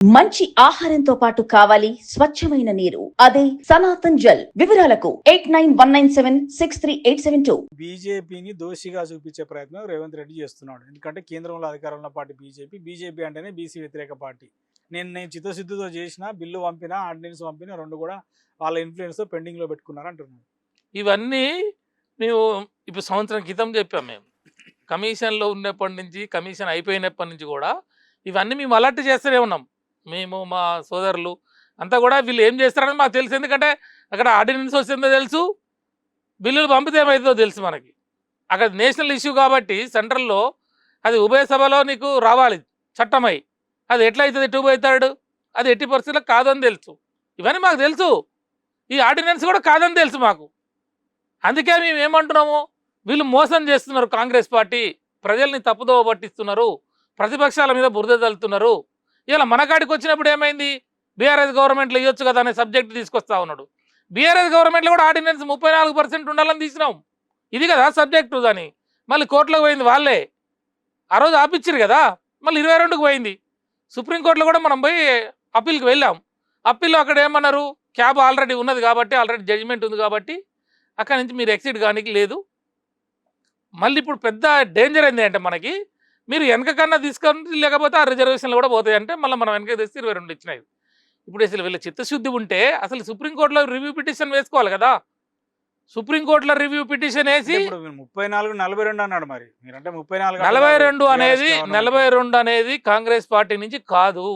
మంచి ఆహారంతో పాటు కావాలి స్వచ్ఛమైన నీరు. అదే సనాతన్ జల్. వివరాలకు 8919763872. బీజేపీని దోషిగా చూపించే ప్రయత్నం రేవంత్ రెడ్డి చేస్తున్నాడు. ఎందుకంటే కేంద్రంలో అధికారంలో ఉన్న పార్టీ బీజేపీ అంటేనే బీసీ వ్యతిరేక పార్టీ. నేను చిత్తశుద్ధితో చేసిన బిల్లు పంపిన ఆర్డినెన్స్ పంపిన రెండు కూడా వాళ్ళ ఇన్ఫ్లుయెన్స్ పెండింగ్లో పెట్టుకున్నారు అంటున్నారు. ఇవన్నీ మేము ఇప్పుడు సంవత్సరం క్రితం చెప్పాం. మేము కమిషన్లో ఉన్నప్పటి నుంచి, కమిషన్ అయిపోయినప్పటి నుంచి కూడా ఇవన్నీ మేము అలర్ట్ చేస్తూనే ఉన్నాం. మేము మా సోదరులు అంతా కూడా వీళ్ళు ఏం చేస్తారని మాకు తెలుసు. ఎందుకంటే అక్కడ ఆర్డినెన్స్ వస్తుందో తెలుసు, బిల్లులు పంపితే ఏమవుతుందో తెలుసు మనకి. అక్కడ నేషనల్ ఇష్యూ కాబట్టి సెంట్రల్లో అది ఉభయ సభలో నీకు రావాలి చట్టమై. అది ఎట్లయితుంది 2/3 అది 80% కాదని తెలుసు. ఇవన్నీ మాకు తెలుసు. ఈ ఆర్డినెన్స్ కూడా కాదని తెలుసు మాకు. అందుకే మేము ఏమంటున్నాము, వీళ్ళు మోసం చేస్తున్నారు. కాంగ్రెస్ పార్టీ ప్రజల్ని తప్పుదోవ పట్టిస్తున్నారు, ప్రతిపక్షాల మీద బురద తల్లుతున్నారు. ఇలా మనకాడికి వచ్చినప్పుడు ఏమైంది, బీఆర్ఎస్ గవర్నమెంట్లో ఇవ్వచ్చు కదా అనే సబ్జెక్ట్ తీసుకొస్తా ఉన్నాడు. బీఆర్ఎస్ గవర్నమెంట్లో కూడా ఆర్డినెన్స్ 34% ఉండాలని తీసినాం. ఇది కదా సబ్జెక్టు. దాన్ని మళ్ళీ కోర్టులోకి పోయింది వాళ్ళే. ఆ రోజు ఆపిచ్చారు కదా, మళ్ళీ 22కు పోయింది. సుప్రీంకోర్టులో కూడా మనం పోయి అప్పీల్కి వెళ్ళాం. అప్పీల్లో అక్కడ ఏమన్నారు, క్యాబ్ ఆల్రెడీ ఉన్నది కాబట్టి, ఆల్రెడీ జడ్జిమెంట్ ఉంది కాబట్టి అక్కడి నుంచి మీరు ఎక్సిట్ కానికి లేదు. మళ్ళీ ఇప్పుడు పెద్ద డేంజర్ ఏంది అంటే మనకి, మీరు వెనక కన్నా తీసుకొని లేకపోతే ఆ రిజర్వేషన్లు కూడా పోతాయి అంటే మళ్ళీ మనం వెనక తెస్తే 22 ఇచ్చినాయి. ఇప్పుడు అసలు వీళ్ళ చిత్తశుద్ధి ఉంటే అసలు సుప్రీంకోర్టులో రివ్యూ పిటిషన్ వేసుకోవాలి కదా. సుప్రీంకోర్టులో రివ్యూ పిటిషన్ వేసి 34-42 అన్నాడు. మరి మీరంటే 42 అనేది కాంగ్రెస్ పార్టీ నుంచి కాదు.